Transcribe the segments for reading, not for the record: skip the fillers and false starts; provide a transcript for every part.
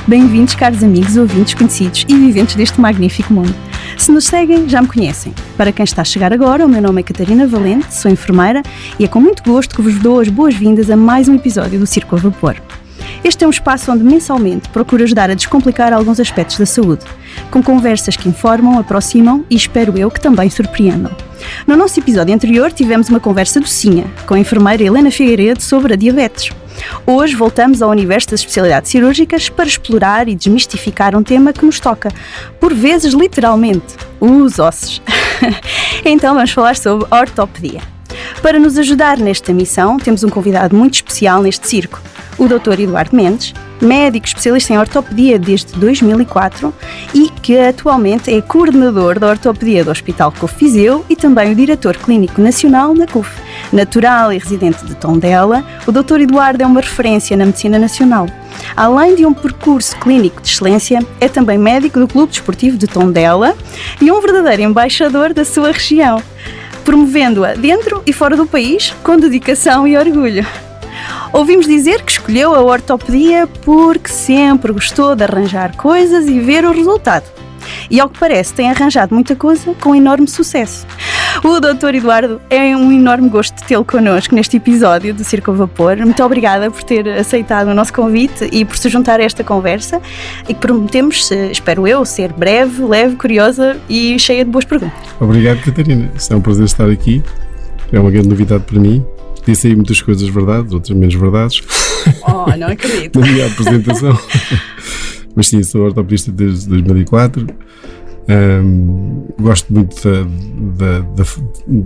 Bem-vindos, caros amigos, ouvintes, conhecidos e viventes deste magnífico mundo. Se nos seguem, já me conhecem. Para quem está a chegar agora, o meu nome é Catarina Valente, sou enfermeira e é com muito gosto que vos dou as boas-vindas a mais um episódio do Círculo a Vapor. Este é um espaço onde mensalmente procuro ajudar a descomplicar alguns aspectos da saúde, com conversas que informam, aproximam e espero eu que também surpreendam. No nosso episódio anterior tivemos uma conversa docinha com a enfermeira Helena Figueiredo sobre a diabetes. Hoje voltamos ao universo das especialidades cirúrgicas para explorar e desmistificar um tema que nos toca, por vezes literalmente, os ossos. Então vamos falar sobre ortopedia. Para nos ajudar nesta missão, temos um convidado muito especial neste circo, o Dr. Eduardo Mendes, médico especialista em ortopedia desde 2004 e que atualmente é coordenador da ortopedia do Hospital CUF Viseu e também o diretor clínico nacional na CUF. Natural e residente de Tondela, o Dr. Eduardo é uma referência na medicina nacional. Além de um percurso clínico de excelência, é também médico do Clube Desportivo de Tondela e um verdadeiro embaixador da sua região, promovendo-a dentro e fora do país com dedicação e orgulho. Ouvimos dizer que escolheu a ortopedia porque sempre gostou de arranjar coisas e ver o resultado. E ao que parece tem arranjado muita coisa com enorme sucesso. O Dr. Eduardo, é um enorme gosto tê-lo connosco neste episódio do Círculo a Vapor. Muito obrigada por ter aceitado o nosso convite e por se juntar a esta conversa e que prometemos, espero eu, ser breve, leve, curiosa e cheia de boas perguntas. Obrigado, Catarina. É um prazer estar aqui. É uma grande novidade para mim. Disse aí muitas coisas verdades, outras menos verdades. Oh, não acredito. Na minha apresentação. Mas sim, sou ortopedista desde 2004. Gosto muito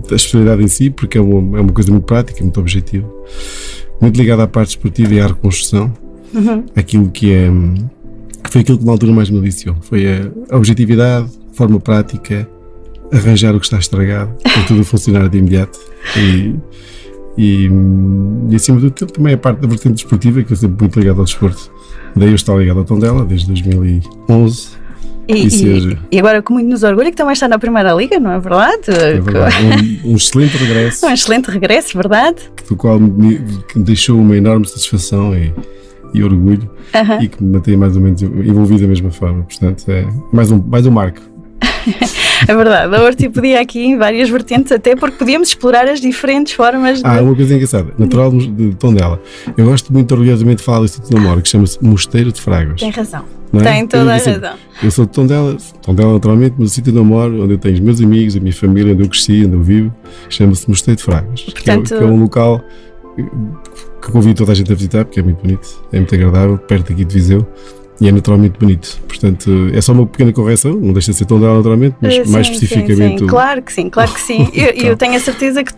da especialidade em si, porque é uma coisa muito prática, muito objetiva. Muito ligada à parte esportiva e à reconstrução. Aquilo que foi aquilo que na altura mais me aliciou. Foi a objetividade, a forma prática, arranjar o que está estragado, para tudo funcionar de imediato. E acima de tudo também a parte da vertente desportiva, que é sempre muito ligado ao desporto. Daí eu estou ligado ao Tondela desde 2011. E agora com muito nos orgulho que também está na Primeira Liga, não é verdade? É verdade. Um excelente regresso. Um excelente regresso, verdade? Do qual me deixou uma enorme satisfação e orgulho e que me mantém mais ou menos envolvido da mesma forma. Portanto, é mais um marco. É verdade, a ortopedia aqui em várias vertentes, até porque podíamos explorar as diferentes formas de... uma coisa engraçada, natural de Tondela. Eu gosto muito orgulhosamente de falar do sítio onde eu moro, que chama-se Mosteiro de Fragas. Tem razão, é? Tem toda a razão. Eu sou de Tondela naturalmente, mas o sítio onde eu moro, onde eu tenho os meus amigos, a minha família, onde eu cresci, onde eu vivo, chama-se Mosteiro de Fragas. Portanto... que é um local que convido toda a gente a visitar, porque é muito bonito, é muito agradável, perto aqui de Viseu. E é naturalmente bonito. Portanto, é só uma pequena correção, não deixa de ser Tondela naturalmente, mas sim, mais especificamente... Sim. Claro que sim. Eu tenho a certeza que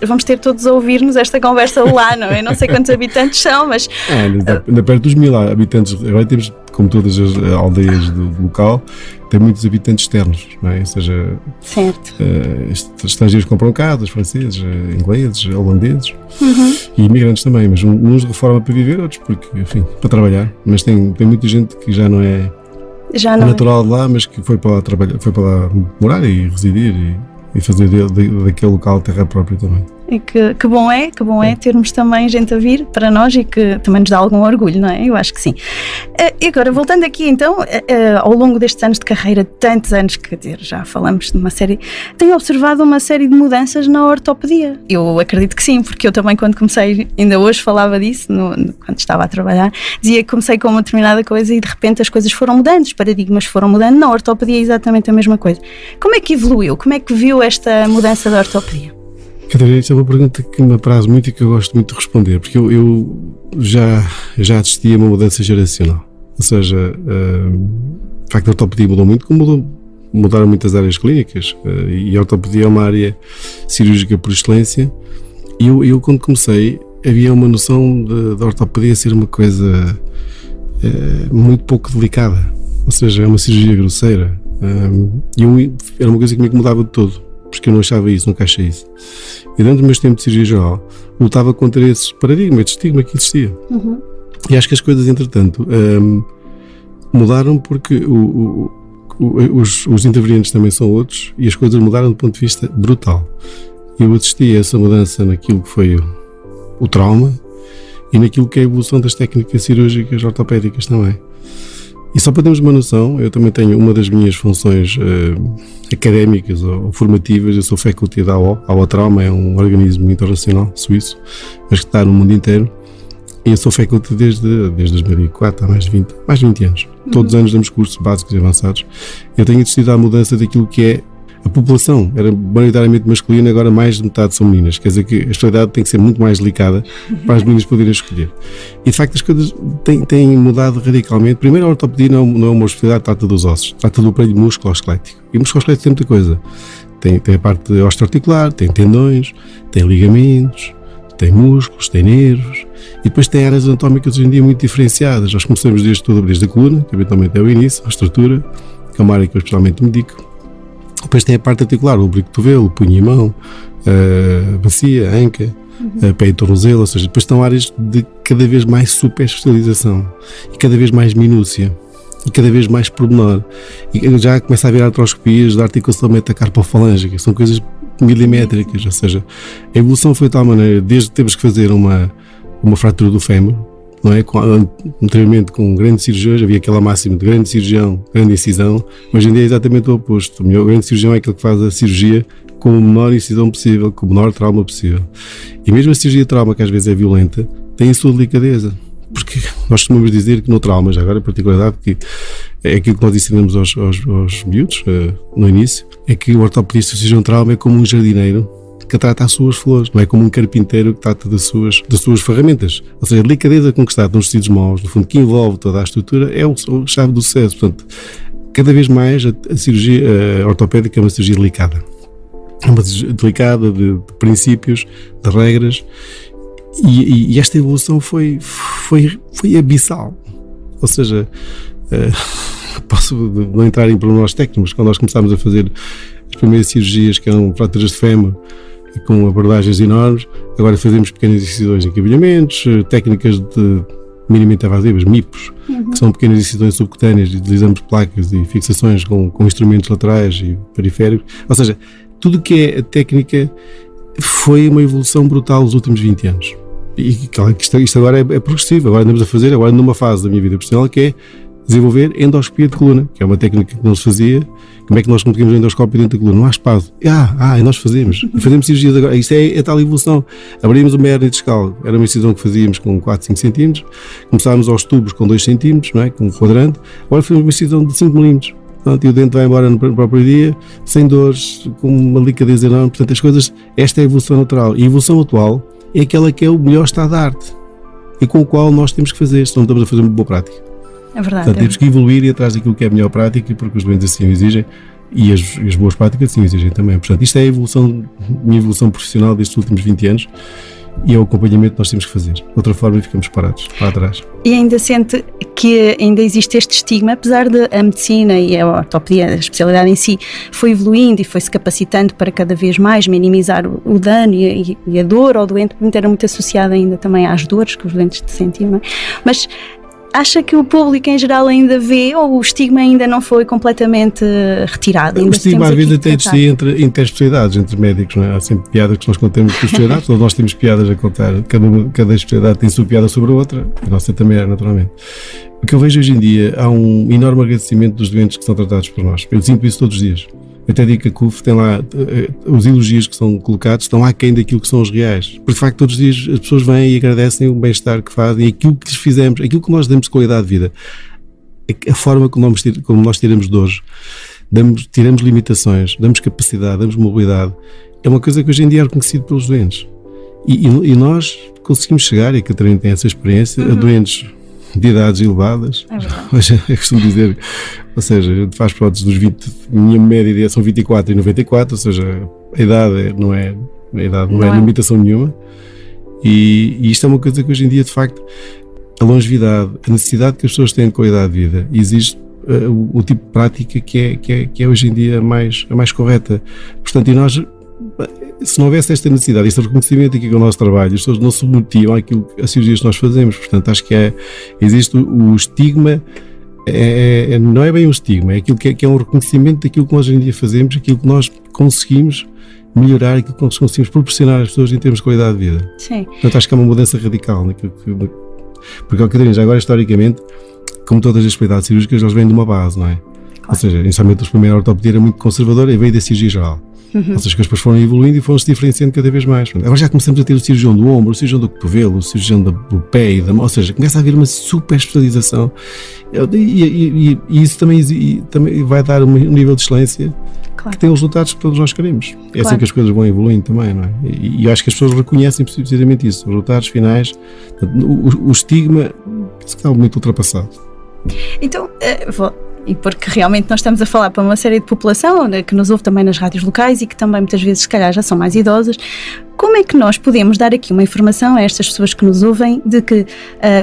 vamos ter todos a ouvir-nos esta conversa lá, não é? Não sei quantos habitantes são, mas... Ainda perto dos 1000 habitantes. Agora temos, como todas as aldeias do local, tem muitos habitantes externos, não é? Ou seja, certo. Estrangeiros compram casas, franceses, ingleses, holandeses e imigrantes também, mas uns de reforma para viver, outros porque, enfim, para trabalhar. Mas tem muita gente que já não é natural de lá, mas que foi para lá trabalhar, foi para lá morar e residir e fazer daquele local terra própria também. E que bom é termos também gente a vir para nós e que também nos dá algum orgulho, não é? Eu acho que sim. E agora, voltando aqui então, ao longo destes anos de carreira, tantos anos, quer dizer, já falamos de uma série, tenho observado uma série de mudanças na ortopedia. Eu acredito que sim, porque eu também quando comecei, ainda hoje falava disso, quando estava a trabalhar, dizia que comecei com uma determinada coisa e de repente as coisas foram mudando, os paradigmas foram mudando. Na ortopedia é exatamente a mesma coisa. Como é que evoluiu? Como é que viu esta mudança da ortopedia? Catarina, esta é uma pergunta que me apraz muito e que eu gosto muito de responder, porque eu já assisti a uma mudança geracional. Ou seja, de facto a ortopedia mudou muito, como mudaram muitas áreas clínicas, e a ortopedia é uma área cirúrgica por excelência, e eu quando comecei havia uma noção da ortopedia ser uma coisa muito pouco delicada, ou seja, é uma cirurgia grosseira, e era uma coisa que me incomodava de todo, porque eu não achava isso, nunca achei isso. E durante o meu tempo de cirurgia geral, lutava contra esses paradigmas, esse estigma que existia. E acho que as coisas, entretanto, mudaram porque os intervenientes também são outros e as coisas mudaram do ponto de vista brutal. Eu assisti a essa mudança naquilo que foi o trauma e naquilo que é a evolução das técnicas cirúrgicas ortopédicas também. E só para termos uma noção, eu também tenho uma das minhas funções académicas ou formativas, eu sou faculty da AO. A AO Trauma é um organismo internacional suíço, mas que está no mundo inteiro. E eu sou faculty desde 2004, há mais de 20 anos. Todos os anos damos cursos básicos e avançados. Eu tenho assistido à mudança daquilo que é a população. Era maioritariamente masculina, agora mais de metade são meninas. Quer dizer que a escolaridade tem que ser muito mais delicada para as meninas poderem escolher. E de facto as coisas têm mudado radicalmente. Primeiro, a ortopedia não é uma especialidade que trata dos ossos, trata do aparelho musculoesquelético. E o musculoesquelético tem muita coisa. Tem a parte osteoarticular, tem tendões, tem ligamentos, tem músculos, tem nervos, e depois tem áreas anatómicas hoje em dia muito diferenciadas. Nós começamos desde a coluna, que eventualmente é o início, a estrutura, que é uma área que eu especialmente me dedico. Depois tem a parte articular, o ombro e cotovelo, o punho e mão, a bacia, a anca, pé e tornozelo, ou seja, depois estão áreas de cada vez mais super especialização, e cada vez mais minúcia, e cada vez mais pormenor. E já começa a haver artroscopias da articulação metacarpofalângica, são coisas milimétricas, ou seja, a evolução foi de tal maneira, desde que temos que fazer uma fratura do fémur, não é? Anteriormente com grandes cirurgiões havia aquela máxima de grande cirurgião, grande incisão. Hoje em dia é exatamente o oposto. O grande cirurgião é aquele que faz a cirurgia com a menor incisão possível, com o menor trauma possível. E mesmo a cirurgia de trauma, que às vezes é violenta, tem a sua delicadeza. Porque nós costumamos dizer que no trauma, já agora a particularidade, que é aquilo que nós ensinamos aos miúdos no início, é que o ortopedista, o cirurgião de trauma, é como um jardineiro que trata as suas flores, não é como um carpinteiro que trata das suas ferramentas. Ou seja, a delicadeza com que está nos tecidos móveis, no fundo, que envolve toda a estrutura, é a chave do sucesso. Portanto, cada vez mais a cirurgia ortopédica é uma cirurgia delicada. É uma cirurgia delicada de princípios, de regras, e esta evolução foi abissal. Ou seja, posso não entrar em pormenores técnicos, quando nós começámos a fazer as primeiras cirurgias que eram fraturas de fémur, com abordagens enormes, agora fazemos pequenas incisões em cabeamentos, técnicas de minimamente invasivas, MIPOS, que são pequenas incisões subcutâneas, utilizamos placas e fixações com instrumentos laterais e periféricos, ou seja, tudo o que é a técnica foi uma evolução brutal nos últimos 20 anos. E claro que isto agora é progressivo, agora andamos a fazer, agora numa fase da minha vida profissional que é desenvolver endoscopia de coluna, que é uma técnica que não se fazia. Como é que nós conseguimos endoscópio dentro da coluna? Não há espaço. E nós fazemos. E fazemos cirurgias agora. Isto é a tal evolução. Abrimos uma hérnia discal. Era uma incisão que fazíamos com 4, 5 centímetros. Começámos aos tubos com 2 centímetros, não é? Com um quadrante. Agora fazemos uma incisão de 5 milímetros. E o dente vai embora no próprio dia, sem dores, com uma delicadeza enorme. Portanto, as coisas, esta é a evolução natural. E a evolução atual é aquela que é o melhor estado da arte e com o qual nós temos que fazer, senão estamos a fazer uma boa prática. É verdade. Portanto, temos que evoluir e ir atrás daquilo que é a melhor prática, porque os doentes assim o exigem e as boas práticas assim o exigem também. Portanto, isto é a minha evolução profissional destes últimos 20 anos e é o acompanhamento que nós temos que fazer. De outra forma, ficamos parados lá atrás. E ainda sente que ainda existe este estigma, apesar de a medicina e a ortopedia, a especialidade em si, foi evoluindo e foi-se capacitando para cada vez mais minimizar o dano e a dor ao doente, porque era muito associada ainda também às dores que os doentes sentiam, não é? Mas acha que o público em geral ainda vê, ou o estigma ainda não foi completamente retirado? O estigma às vezes até existia entre especialidades, entre médicos, não é? Há sempre piadas que nós contamos com especialidades, todos nós temos piadas a contar, cada especialidade tem sua piada sobre a outra, a nossa também é, naturalmente. O que eu vejo hoje em dia, há um enorme agradecimento dos doentes que são tratados por nós. Eu sinto isso todos os dias. Eu até digo que a CUF tem lá, os elogios que são colocados estão aquém daquilo que são os reais. Porque de facto todos os dias as pessoas vêm e agradecem o bem-estar que fazem, aquilo que lhes fizemos, aquilo que nós damos de qualidade de vida, a forma como nós tiramos dores, tiramos limitações, damos capacidade, damos mobilidade, é uma coisa que hoje em dia é reconhecido pelos doentes. E nós conseguimos chegar, e a Catarina tem essa experiência, a doentes de idades elevadas. É verdade. Hoje eu costumo dizer, ou seja, a gente faz próteses dos 20, minha média são 24 e 94, ou seja, a idade não é limitação nenhuma. E isto é uma coisa que hoje em dia, de facto, a longevidade, a necessidade que as pessoas têm de qualidade de vida, exige o tipo de prática que é hoje em dia a mais correta. Portanto, e nós, se não houvesse esta necessidade, este reconhecimento aqui com o nosso trabalho, as pessoas não se submetiam às cirurgias que nós fazemos. Portanto, acho que existe o estigma, não é bem um estigma, é aquilo que é um reconhecimento daquilo que nós hoje em dia fazemos, aquilo que nós conseguimos melhorar, aquilo que nós conseguimos proporcionar às pessoas em termos de qualidade de vida. Sim. Portanto, acho que é uma mudança radical naquilo porque, Catarina, já agora historicamente, como todas as especialidades cirúrgicas, eles vêm de uma base, não é? Ou seja, inicialmente a primeira ortopedia era muito conservadora e veio da cirurgia geral. Ou seja, as coisas depois foram evoluindo e foram-se diferenciando cada vez mais. Agora já começamos a ter o cirurgião do ombro, o cirurgião do cotovelo, o cirurgião do pé e da mão, ou seja, começa a haver uma super especialização e isso também vai dar um nível de excelência que tem os resultados que todos nós queremos. É assim que as coisas vão evoluindo também, não é? E eu acho que as pessoas reconhecem precisamente isso, os resultados finais, o estigma está muito ultrapassado. Então, e porque realmente nós estamos a falar para uma série de população que nos ouve também nas rádios locais e que também muitas vezes se calhar já são mais idosas, como é que nós podemos dar aqui uma informação a estas pessoas que nos ouvem de que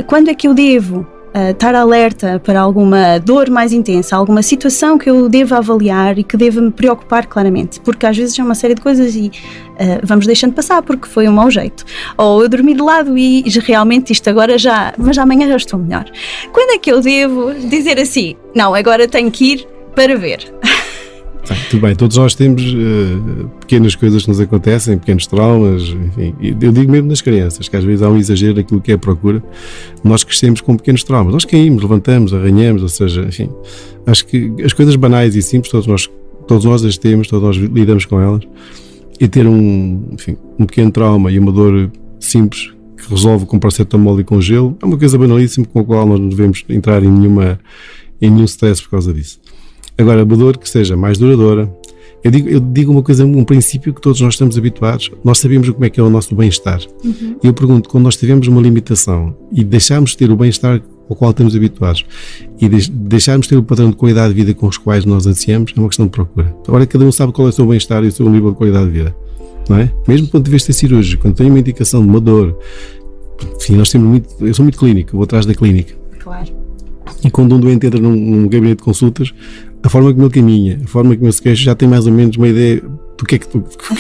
quando é que eu devo estar alerta para alguma dor mais intensa, alguma situação que eu devo avaliar e que devo me preocupar claramente, porque às vezes é uma série de coisas e vamos deixando passar porque foi um mau jeito, ou eu dormi de lado e realmente isto agora mas amanhã já estou melhor. Quando é que eu devo dizer assim, não, agora tenho que ir para ver? Tudo bem, todos nós temos pequenas coisas que nos acontecem, pequenos traumas, enfim, eu digo mesmo nas crianças, que às vezes há um exagero naquilo que é a procura. Nós crescemos com pequenos traumas, nós caímos, levantamos, arranhamos, ou seja, enfim, acho que as coisas banais e simples, todos nós as temos, todos nós lidamos com elas, e ter um pequeno trauma e uma dor simples que resolve com paracetamol e com gelo é uma coisa banalíssima com a qual nós não devemos entrar em nenhum stress por causa disso. Agora, uma dor que seja mais duradoura, eu digo uma coisa, um princípio que todos nós estamos habituados, nós sabemos como é que é o nosso bem-estar. E eu pergunto, quando nós tivemos uma limitação e deixarmos de ter o bem-estar ao qual estamos habituados e deixarmos de ter o padrão de qualidade de vida com os quais nós ansiamos, é uma questão de procura. Agora, cada um sabe qual é o seu bem-estar e o seu nível de qualidade de vida, não é? Mesmo quando tiveste a cirúrgico, quando tem uma indicação de uma dor, enfim, eu sou muito clínico, vou atrás da clínica. Claro. E quando um doente entra num gabinete de consultas, a forma como ele caminha, a forma como ele se queixa, já tem mais ou menos uma ideia do que é que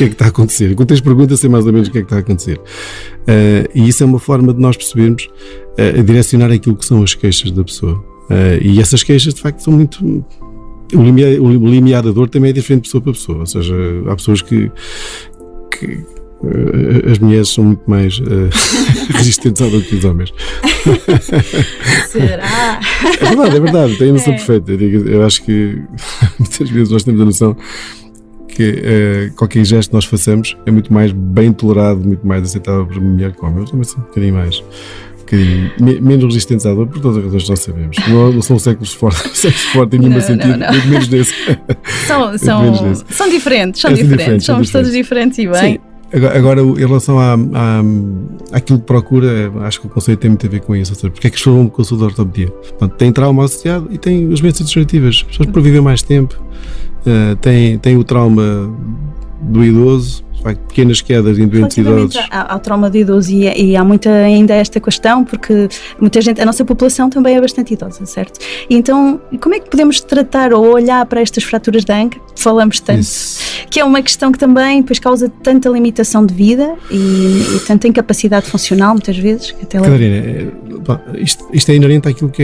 está a acontecer. Quando tens perguntas, sei mais ou menos o que é que está a acontecer. E isso é uma forma de nós percebermos, direcionar aquilo que são as queixas da pessoa. E essas queixas, de facto, são muito... O limiar da dor também é diferente de pessoa para pessoa. Ou seja, há pessoas que as mulheres são muito mais resistentes à dor que os homens. Será? É verdade, tem a noção perfeita. Eu acho que muitas vezes nós temos a noção que qualquer gesto que nós façamos é muito mais bem tolerado, muito mais aceitável para uma mulher que homem. Eu também sou um bocadinho menos resistentes à dor, por todas as razões que nós sabemos. Não são séculos fortes em nenhum sentido, muito menos desse. São diferentes, somos todos diferentes e bem. Sim. Agora, em relação àquilo que procura, acho que o conceito tem muito a ver com isso. Ou seja, porque é que as pessoas vão consultar a ortopedia? Tem trauma associado e tem as doenças degenerativas. As pessoas para viver mais tempo, tem o trauma do idoso, pequenas quedas em doentes idosos. Ao trauma do idoso e há muita ainda esta questão, porque muita gente, a nossa população também é bastante idosa, certo? E então, como é que podemos tratar ou olhar para estas fraturas de anca? Falamos tanto, que é uma questão que também depois causa tanta limitação de vida e tanta incapacidade funcional, muitas vezes. Catarina, isto é inerente àquilo que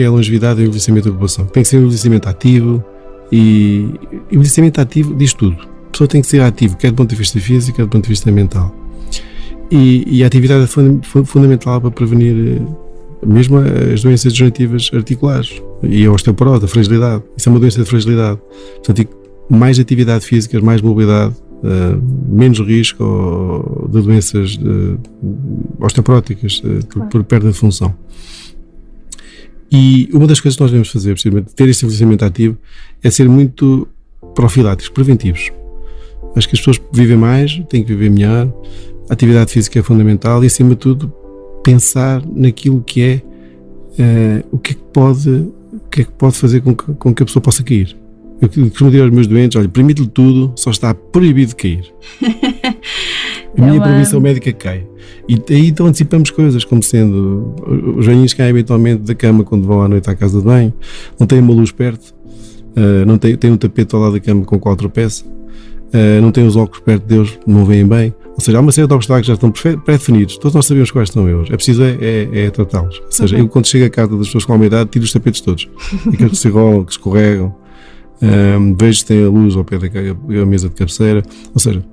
é a longevidade e o envelhecimento da população. Tem que ser um envelhecimento ativo e o envelhecimento ativo diz tudo. A pessoa tem que ser ativa, quer do ponto de vista físico, quer do ponto de vista mental. E a atividade é fundamental para prevenir mesmo as doenças degenerativas articulares e a osteoporose, a fragilidade. Isso é uma doença de fragilidade. Portanto, mais atividade física, mais mobilidade, menos risco de doenças osteoporóticas por perda de função. E uma das coisas que nós devemos fazer, precisamente, ter este envelhecimento ativo, é ser muito profiláticos, preventivos. Acho que as pessoas vivem mais, têm que viver melhor, a atividade física é fundamental e, acima de tudo, pensar naquilo que é o que é que pode fazer com que a pessoa possa cair. Eu costumo dizer aos meus doentes, olha, permite-lhe tudo, só está proibido de cair. A minha proibição médica cai. E aí então antecipamos coisas, como sendo os velhinhos caem eventualmente da cama quando vão à noite à casa de banho, não têm uma luz perto, não tem um tapete ao lado da cama com o qual tropeça, não têm os óculos perto deles, não veem bem. Ou seja, há uma série de obstáculos que já estão pré-definidos, todos nós sabemos quais são eles, é preciso tratá-los. Ou seja, eu quando chego a casa das pessoas com a minha idade, tiro os tapetes todos, aqueles que se enrolam, que escorregam, vejo se tem a luz ao pé da mesa de cabeceira, ou seja,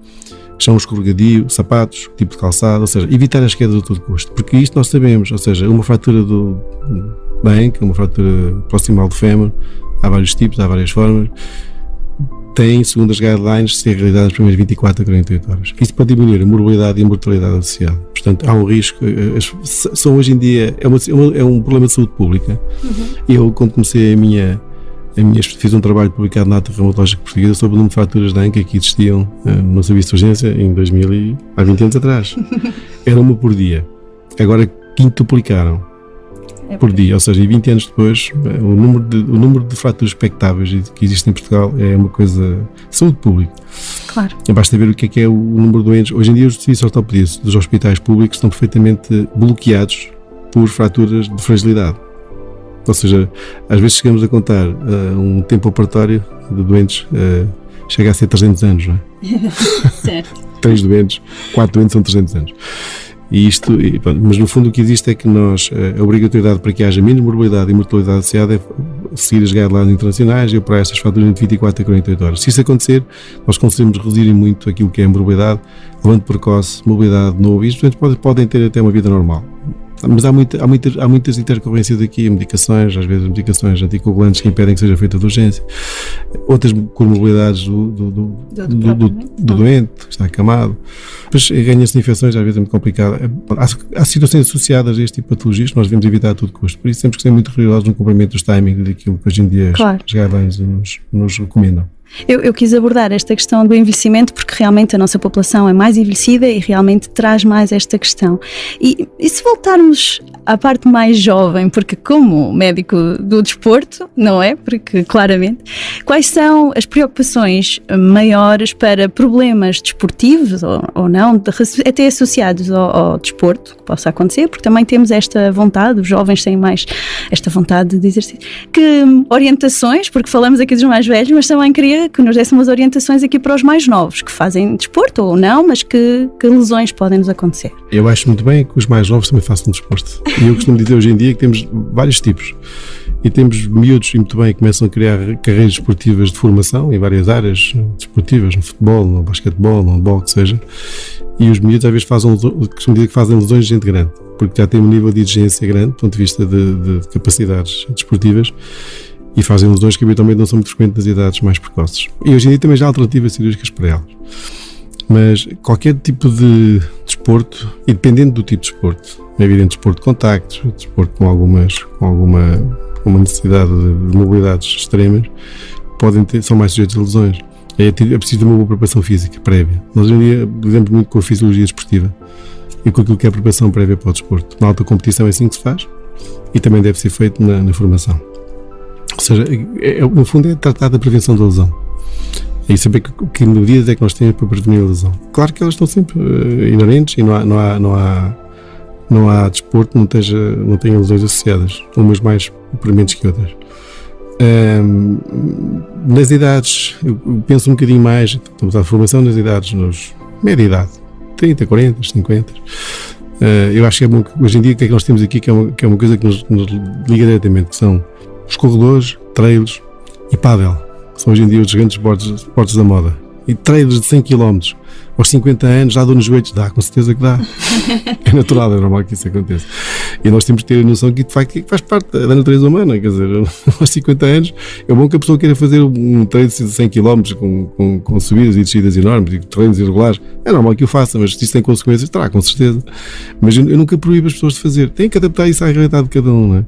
chão escorregadio, sapatos, tipo de calçado, ou seja, evitar as quedas a todo custo, porque isto nós sabemos, ou seja, uma fratura bem, que é uma fratura proximal do fémur, há vários tipos, há várias formas, tem, segundo as guidelines, de ser realizado nas primeiras 24 a 48 horas. Isto pode diminuir a morbilidade e a mortalidade associada. Portanto, há um risco. São hoje em dia, é um problema de saúde pública. Eu, quando comecei fiz um trabalho publicado na Ata Reumatológica Portuguesa sobre o número de fraturas de anca que existiam no serviço de urgência em 2000 há 20 anos atrás. Era uma por dia. Agora quintuplicaram. Por dia, ou seja, 20 anos depois, o número de fraturas expectáveis que existe em Portugal é uma coisa de saúde pública. Claro. Basta ver o que é o número de doentes. Hoje em dia, os serviços de ortopedia dos hospitais públicos estão perfeitamente bloqueados por fraturas de fragilidade. Ou seja, às vezes chegamos a contar um tempo operatório de doentes, chega a ser 300 anos, não é? Certo. 3 doentes, 4 doentes são 300 anos. Mas no fundo o que existe é que a obrigatoriedade para que haja menos morbilidade e mortalidade associada é seguir as guidelines internacionais e operar estas fraturas entre 24 a 48 horas. Se isso acontecer, nós conseguimos reduzir muito aquilo que é a morbilidade, levanto precoce, mobilidade novo, e os doentes podem ter até uma vida normal. Mas há muitas intercorrências aqui, medicações, às vezes medicações anticoagulantes que impedem que seja feita de urgência, outras comorbilidades do doente, que está acamado. Depois ganha-se infecções, às vezes é muito complicado. Há situações associadas a este tipo de patologias que nós devemos evitar a todo custo. Por isso temos que ser muito rigorosos no cumprimento dos timings daquilo que hoje em dia as guidelines nos recomendam. Eu quis abordar esta questão do envelhecimento porque realmente a nossa população é mais envelhecida e realmente traz mais esta questão. E se voltarmos à parte mais jovem, porque como médico do desporto, não é? Porque claramente, quais são as preocupações maiores para problemas desportivos ou não, até associados ao desporto, que possa acontecer, porque também temos esta vontade, os jovens têm mais esta vontade de exercício. Que orientações, porque falamos aqui dos mais velhos, mas também queria que nos dessem umas orientações aqui para os mais novos, que fazem desporto ou não, mas que lesões podem nos acontecer. Eu acho muito bem que os mais novos também façam desporto. E eu costumo dizer hoje em dia que temos vários tipos. E temos miúdos, e muito bem, que começam a criar carreiras desportivas de formação em várias áreas desportivas, no futebol, no basquetebol, no handball, que seja. E os miúdos às vezes costumo dizer que fazem lesões de gente grande, porque já têm um nível de exigência grande, do ponto de vista de capacidades desportivas, e fazem lesões que habitualmente não são muito frequentes nas idades mais precoces. E hoje em dia também já há alternativas cirúrgicas para elas. Mas qualquer tipo de desporto, e dependendo do tipo de desporto, é evidente desporto de contactos, desporto com uma necessidade de mobilidades extremas, são mais sujeitos a lesões. É preciso uma boa preparação física prévia. Nós hoje em dia lidamos muito com a fisiologia desportiva e com aquilo que é a preparação prévia para o desporto. Na alta competição é assim que se faz e também deve ser feito na formação. Ou seja, no fundo é tratar da prevenção da lesão. E saber que medidas é que nós temos para prevenir a lesão. Claro que elas estão sempre inerentes e não há desporto que não tenha lesões associadas, umas mais prementes que outras. Nas idades, eu penso um bocadinho mais, estamos à formação nas idades, média idade, 30, 40, 50. Eu acho que é bom que hoje em dia o que é que nós temos aqui que é uma coisa que nos liga diretamente, que são os corredores, trails e pádel. São hoje em dia os grandes esportes da moda. E trailers de 100 km aos 50 anos, dá dor nos joelhos? Dá, com certeza que dá. É natural, é normal que isso aconteça. E nós temos que ter a noção que faz parte da natureza humana. Quer dizer, aos 50 anos, é bom que a pessoa queira fazer um treino de 100 km com subidas e descidas enormes e treinos irregulares. É normal que o faça, mas se isso tem consequências, terá, com certeza. Mas eu nunca proíbo as pessoas de fazer. Tem que adaptar isso à realidade de cada um, não é?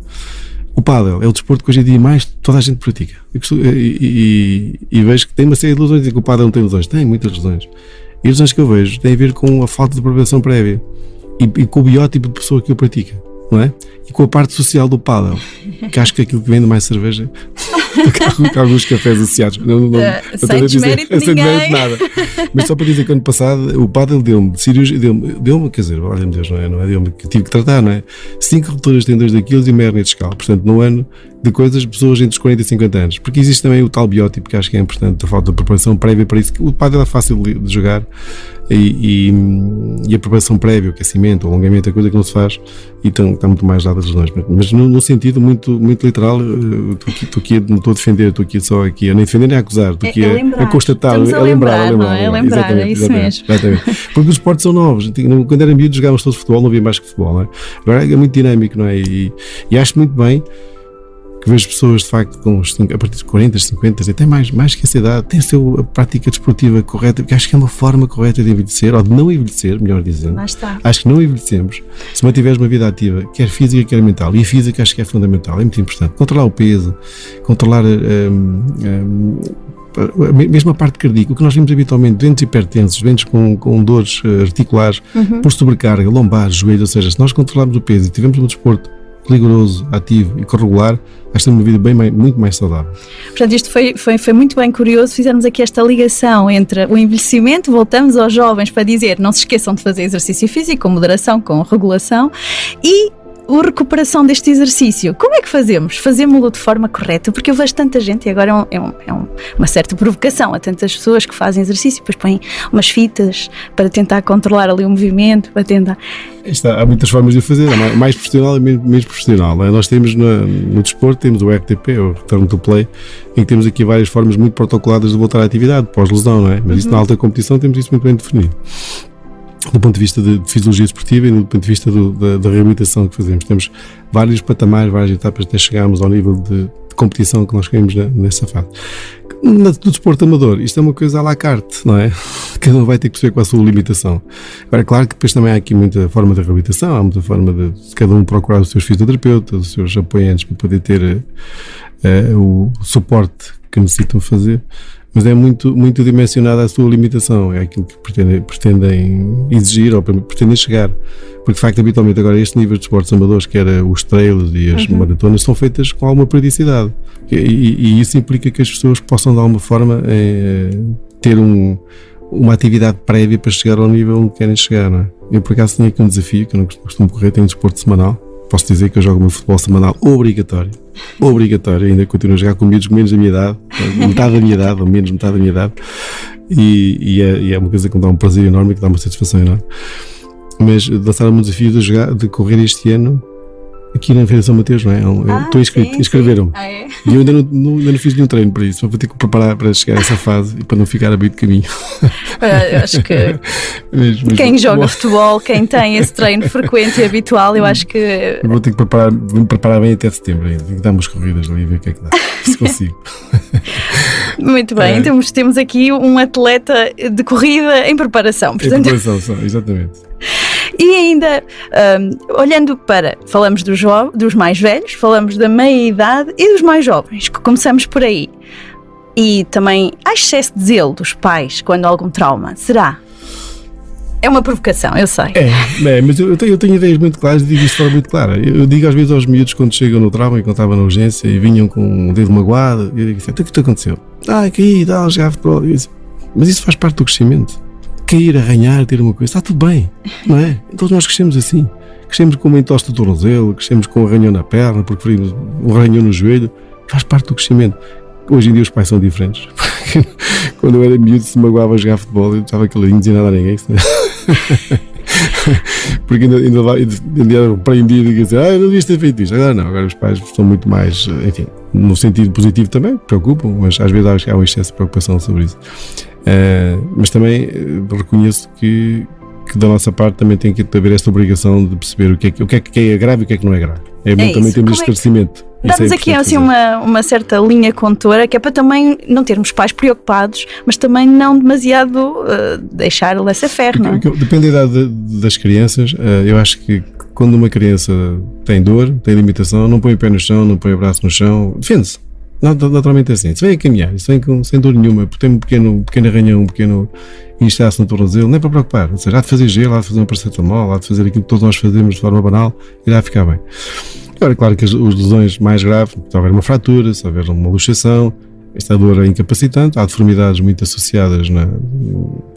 O pádel é o desporto que hoje em dia mais toda a gente pratica. E vejo que tem uma série de lesões. Dizem que o pádel não tem lesões. Tem muitas lesões. E as lesões que eu vejo têm a ver com a falta de preparação prévia e com o biótipo de pessoa que o pratica, não é? E com a parte social do pádel, que acho que é aquilo que vende mais cerveja do que alguns cafés associados. Sem desmérito de ninguém. Nada. Mas só para dizer que ano passado o pádel deu-me cirurgia, deu-me, quer dizer, olha-me Deus, não é deu-me que tive que tratar, não é? 5 rupturas de tendões daqueles e uma hérnia discal. Portanto, no ano de coisas, pessoas entre os 40 e 50 anos. Porque existe também o tal biótipo que acho que é importante, a falta de preparação prévia para isso. O pádel é fácil de jogar e a preparação prévia, o aquecimento, o alongamento, é coisa que não se faz e está muito mais dada das lesões. Mas no sentido muito, muito literal, estou aqui estou a defender, estou aqui só aqui, a nem defender nem a acusar, estou aqui a constatar, a lembrar, exatamente, isso mesmo. Exatamente. Porque os esportes são novos, quando era miúdo jogávamos todos futebol, não havia mais que futebol, não é? Agora é muito dinâmico, não é? E acho muito bem que vejo pessoas de facto a partir de 40, 50, até mais que essa idade, têm a prática desportiva correta, porque acho que é uma forma correta de envelhecer, ou de não envelhecer, melhor dizendo. Lá está. Acho que não envelhecemos se mantiveres uma vida ativa, quer física, quer mental. E a física acho que é fundamental, é muito importante. Controlar o peso, controlar mesmo a parte cardíaca, o que nós vimos habitualmente, doentes hipertensos, doentes com dores articulares, por sobrecarga, lombar, joelho, ou seja, se nós controlarmos o peso e tivermos um desporto rigoroso, ativo e corregular, acho que temos uma vida muito mais saudável. Portanto, isto foi muito bem curioso, fizermos aqui esta ligação entre o envelhecimento, voltamos aos jovens para dizer, não se esqueçam de fazer exercício físico, com moderação, com regulação, e a recuperação deste exercício. Como é que fazemos? Fazemos-lo de forma correta, porque eu vejo tanta gente, e agora é uma certa provocação a tantas pessoas que fazem exercício, depois põem umas fitas para tentar controlar ali o movimento, para tentar... Há muitas formas de fazer, mais profissional e menos profissional. Não é? Nós temos no desporto, temos o RTP, o Return to Play, em que temos aqui várias formas muito protocoladas de voltar à atividade, pós-lesão, não é? Mas isso na alta competição temos isso muito bem definido. Do ponto de vista de fisiologia esportiva e do ponto de vista da reabilitação que fazemos. Temos vários patamares, várias etapas até chegarmos ao nível de competição que nós queremos nessa fase. No desporto amador, isto é uma coisa à la carte, não é? Cada um vai ter que perceber qual a sua limitação. Agora, é claro que depois também há aqui muita forma de reabilitação, há muita forma de cada um procurar os seus fisioterapeutas, os seus apoiantes para poder ter o suporte que necessitam fazer. Mas é muito dimensionada a sua limitação, é aquilo que pretendem exigir ou pretendem chegar. Porque, de facto, habitualmente agora este nível de esportes amadores, que era os trails e as maratonas, são feitas com alguma periodicidade. E isso implica que as pessoas possam, de alguma forma, ter uma atividade prévia para chegar ao nível onde querem chegar, não é? Eu, por acaso, tenho aqui um desafio, que eu não costumo correr, tenho um desporto semanal. Posso dizer que eu jogo o meu futebol semanal obrigatório, ainda continuo a jogar com miúdos menos da minha idade, metade da minha idade, ou menos metade da minha idade, e é uma coisa que me dá um prazer enorme, que dá uma satisfação enorme. Mas lançaram-me um desafio de correr este ano aqui na Feira de São Mateus, não é? Estou inscrito, inscreveram-me. É? E eu ainda não fiz nenhum treino para isso, vou ter que preparar para chegar a essa fase e para não ficar a meio de caminho. Eu acho que quem joga futebol, quem tem esse treino frequente e habitual, eu acho que... Eu vou ter que me preparar bem até setembro ainda, tenho que dar umas corridas ali e ver o que é que dá, se consigo. Muito bem, então temos aqui um atleta de corrida em preparação. Portanto... Em preparação, exatamente. E ainda, olhando falamos dos mais velhos, falamos da meia-idade e dos mais jovens, que começamos por aí. E também há excesso de zelo dos pais quando há algum trauma, será? É uma provocação, eu sei. Mas eu tenho ideias muito claras e digo isto de forma muito clara. Eu digo às vezes aos miúdos quando chegam no trauma e quando estava na urgência e vinham com um dedo magoado, eu digo assim, então o que te aconteceu? Caí, jogar futebol. Mas isso faz parte do crescimento. Cair, arranhar, ter uma coisa, está tudo bem, não é? Então nós crescemos assim. Crescemos com uma entorse do tornozelo, crescemos com um arranhão na perna, porque ferimos um arranhão no joelho. Faz parte do crescimento. Hoje em dia os pais são diferentes. Quando eu era miúdo, se magoava a jogar futebol, eu estava caladinho, não dizia nada a ninguém. Porque ainda era repreendido e dizia, não devias ter feito isto. Agora não, agora os pais são muito mais, enfim, no sentido positivo também, preocupam, mas às vezes acho que há um excesso de preocupação sobre isso. Mas também reconheço que da nossa parte também tem que haver esta obrigação de perceber o que é grave e o que é que não é grave. Bom também termos este esclarecimento. Damos aqui assim uma certa linha condutora que é para também não termos pais preocupados, mas também não demasiado deixar laissez-faire, não é? Depende da idade das crianças. Eu acho que quando uma criança tem dor, tem limitação, não põe o pé no chão, não põe o braço no chão, defende-se. Naturalmente é assim. Se vem a caminhar, se vem sem dor nenhuma, porque tem um pequeno arranhão, um pequeno inchaço no tornozelo, nem para preocupar. Ou seja, há de fazer gelo, há de fazer uma paracetamol, há de fazer aquilo que todos nós fazemos de forma banal, irá ficar bem. Agora, é claro que as lesões mais graves, se houver uma fratura, se houver uma luxação, esta dor é incapacitante, há deformidades muito associadas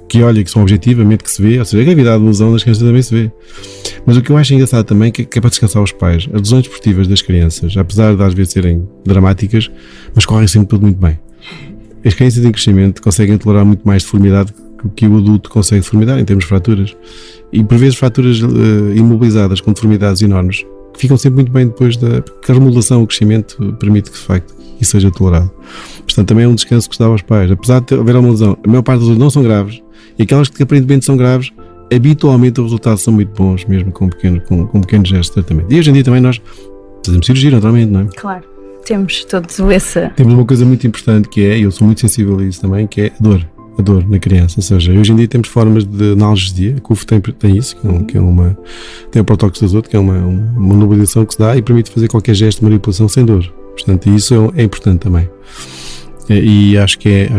que são objetivamente que se vê, ou seja, a gravidade da lesão das crianças também se vê. Mas o que eu acho engraçado também que é para descansar os pais. As lesões desportivas das crianças, apesar de às vezes serem dramáticas, mas correm sempre tudo muito bem. As crianças em crescimento conseguem tolerar muito mais deformidade que o adulto consegue deformidade em termos de fraturas. E por vezes fraturas imobilizadas com deformidades enormes ficam sempre muito bem depois porque a remodelação, o crescimento permite que de facto e seja tolerado. Portanto, também é um descanso que se dá aos pais. Apesar de haver uma lesão, a maior parte das lesões não são graves, e aquelas que aparentemente são graves, habitualmente os resultados são muito bons, mesmo com um pequeno gesto de tratamento. E hoje em dia também nós fazemos cirurgia, naturalmente, não é? Claro, temos todos essa... Temos uma coisa muito importante que é, e eu sou muito sensível a isso também, que é a dor na criança. Ou seja, hoje em dia temos formas de analgesia, a CUF tem isso, tem o protóxido de azoto, que é uma mobilização que se dá e permite fazer qualquer gesto de manipulação sem dor. Portanto, isso é importante também. E acho que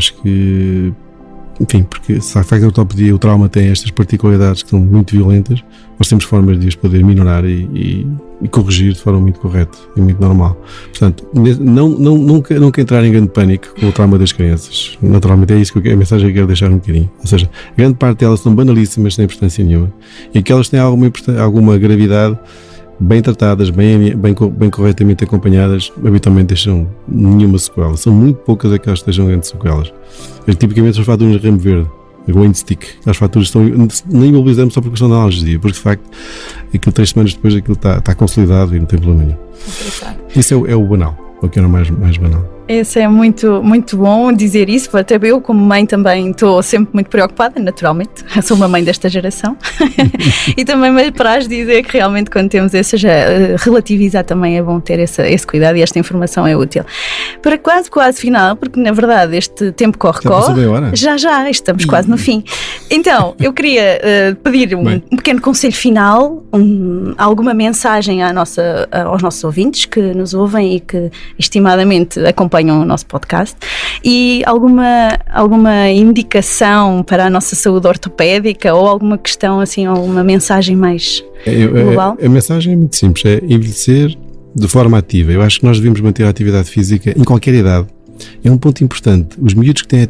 enfim, porque se a facto da ortopedia e o trauma tem estas particularidades que são muito violentas, nós temos formas de as poder minorar e corrigir de forma muito correta e muito normal. Portanto, nunca entrar em grande pânico com o trauma das crianças. Naturalmente é isso que a mensagem que eu quero deixar um bocadinho. Ou seja, grande parte delas são banalíssimas, sem importância nenhuma, e que elas têm alguma gravidade, bem tratadas, bem corretamente acompanhadas, habitualmente deixam nenhuma sequela. São muito poucas aquelas que deixam grandes sequelas. Tipicamente são os fatores de ramo verde, o wind stick. As faturas nem imobilizamos só por questão da analgesia, porque de facto, 3 semanas depois aquilo está consolidado e não tem problema nenhum. Isso é o banal, o que era mais banal. Esse é muito, muito bom dizer isso, até eu como mãe também estou sempre muito preocupada, naturalmente, eu sou uma mãe desta geração e também me apraz dizer que realmente quando temos relativizar também é bom ter esse cuidado e esta informação é útil. Para quase final, porque na verdade este tempo corre, já estamos quase no fim. Então, eu queria pedir um pequeno conselho final, alguma mensagem aos nossos ouvintes que nos ouvem e que estimadamente acompanham o nosso podcast e alguma indicação para a nossa saúde ortopédica ou alguma questão assim, alguma mensagem mais global? A mensagem é muito simples, é envelhecer de forma ativa. Eu acho que nós devemos manter a atividade física em qualquer idade. É um ponto importante. Os miúdos que têm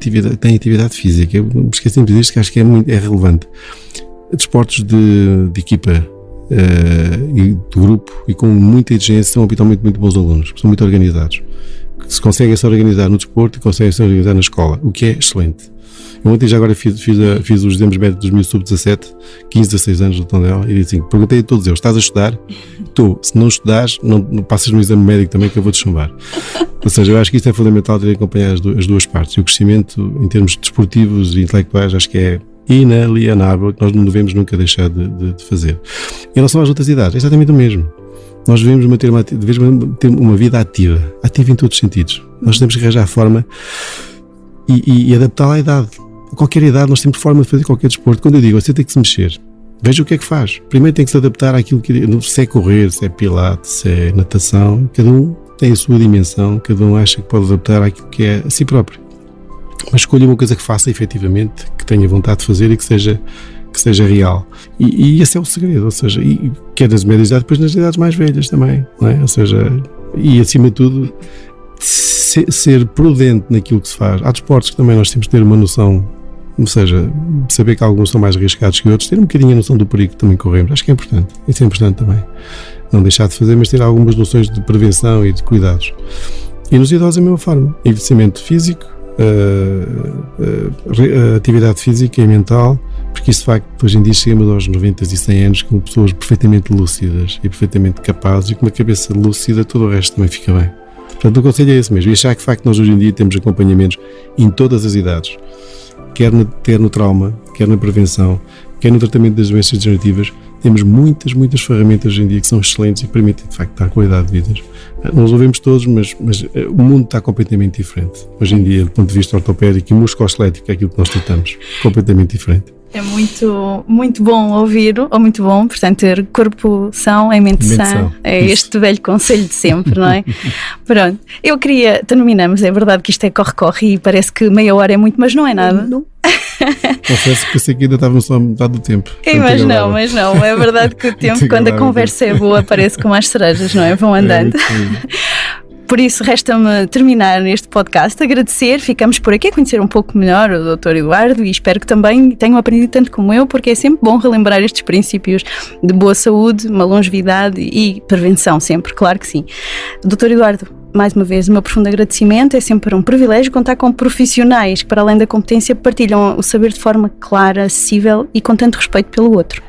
atividade física, eu me esqueci sempre disto, que acho que é relevante. Desportos de equipa e de grupo e com muita exigência são habitualmente muito bons alunos, são muito organizados. Se conseguem se organizar no desporto e conseguem se organizar na escola, o que é excelente. Eu ontem já agora fiz os exames médicos dos meus sub-17, 15, 16 anos do Tondela, e disse assim, perguntei a todos eles, estás a estudar? Estou. Se não estudares, não passas no exame médico também que eu vou-te chumbar. Ou seja, eu acho que isto é fundamental ter acompanhar as duas partes. E o crescimento em termos desportivos e intelectuais acho que é inalienável, que nós não devemos nunca deixar de fazer. Em relação às outras idades, é exatamente o mesmo. Nós devemos ter uma vida ativa em todos os sentidos. Nós temos que arranjar a forma e adaptá-la à idade. A qualquer idade nós temos forma de fazer qualquer desporto. Quando eu digo, você tem que se mexer, veja o que é que faz. Primeiro tem que se adaptar àquilo se é correr, se é pilates, se é natação. Cada um tem a sua dimensão, cada um acha que pode adaptar àquilo que é a si próprio. Mas escolha uma coisa que faça efetivamente, que tenha vontade de fazer e que seja real. E esse é o segredo, ou seja, quer nas médias idades, depois nas idades mais velhas também, não é? Ou seja, e acima de tudo, ser prudente naquilo que se faz. Há desportos que também nós temos que ter uma noção, ou seja, saber que alguns são mais arriscados que outros, ter um bocadinho a noção do perigo que também corremos. Acho que é importante, isso é importante também. Não deixar de fazer, mas ter algumas noções de prevenção e de cuidados. E nos idosos a mesma forma, envelhecimento físico, atividade física e mental, porque isso de facto hoje em dia chegamos aos 90 e 100 anos com pessoas perfeitamente lúcidas e perfeitamente capazes e com uma cabeça lúcida, todo o resto também fica bem. Portanto, o conselho é esse mesmo, e achar que de facto nós hoje em dia temos acompanhamentos em todas as idades, quer no trauma, quer na prevenção, quer no tratamento das doenças degenerativas. Temos muitas ferramentas hoje em dia que são excelentes e que permitem de facto dar qualidade de vidas. Nós ouvimos todos, mas o mundo está completamente diferente. Hoje em dia, do ponto de vista ortopédico e musculoesquelético, é aquilo que nós tratamos, completamente diferente. É muito, muito bom ouvir, ou muito bom, portanto, ter corpo são em mente sã. É isso. Este velho conselho de sempre, não é? Pronto, eu queria, terminamos, é verdade que isto é corre-corre e parece que meia hora é muito, mas não é nada. Não. Confesso que pensei que ainda estávamos só a metade do tempo. Mas não, é verdade que o tempo, quando a conversa é boa, parece como as cerejas, não é? Vão andando. Por isso, resta-me terminar este podcast, agradecer, ficamos por aqui a conhecer um pouco melhor o Dr. Eduardo e espero que também tenham aprendido tanto como eu, porque é sempre bom relembrar estes princípios de boa saúde, uma longevidade e prevenção sempre, claro que sim. Dr. Eduardo, mais uma vez, o meu profundo agradecimento, é sempre um privilégio contar com profissionais que, para além da competência, partilham o saber de forma clara, acessível e com tanto respeito pelo outro.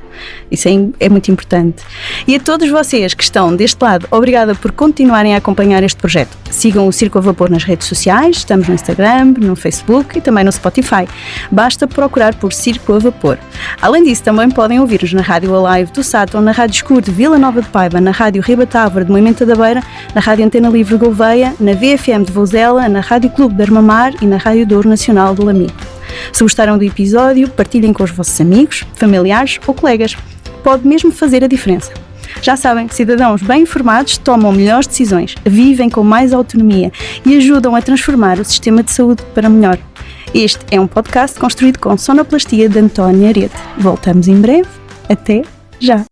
Isso é muito importante. E a todos vocês que estão deste lado, obrigada por continuarem a acompanhar este projeto. Sigam o Circo a Vapor nas redes sociais, estamos no Instagram, no Facebook e também no Spotify. Basta procurar por Circo a Vapor. Além disso, também podem ouvir-nos na Rádio Alive do Sátão, na Rádio Escuro de Vila Nova de Paiva, na Rádio Ribatávora de Moimenta da Beira, na Rádio Antena Livre de Gouveia, na VFM de Vouzela, na Rádio Clube de Armamar e na Rádio Douro Nacional do Lamigo. Se gostaram do episódio, partilhem com os vossos amigos, familiares ou colegas. Pode mesmo fazer a diferença. Já sabem, cidadãos bem informados tomam melhores decisões, vivem com mais autonomia e ajudam a transformar o sistema de saúde para melhor. Este é um podcast construído com sonoplastia de António Arete. Voltamos em breve. Até já!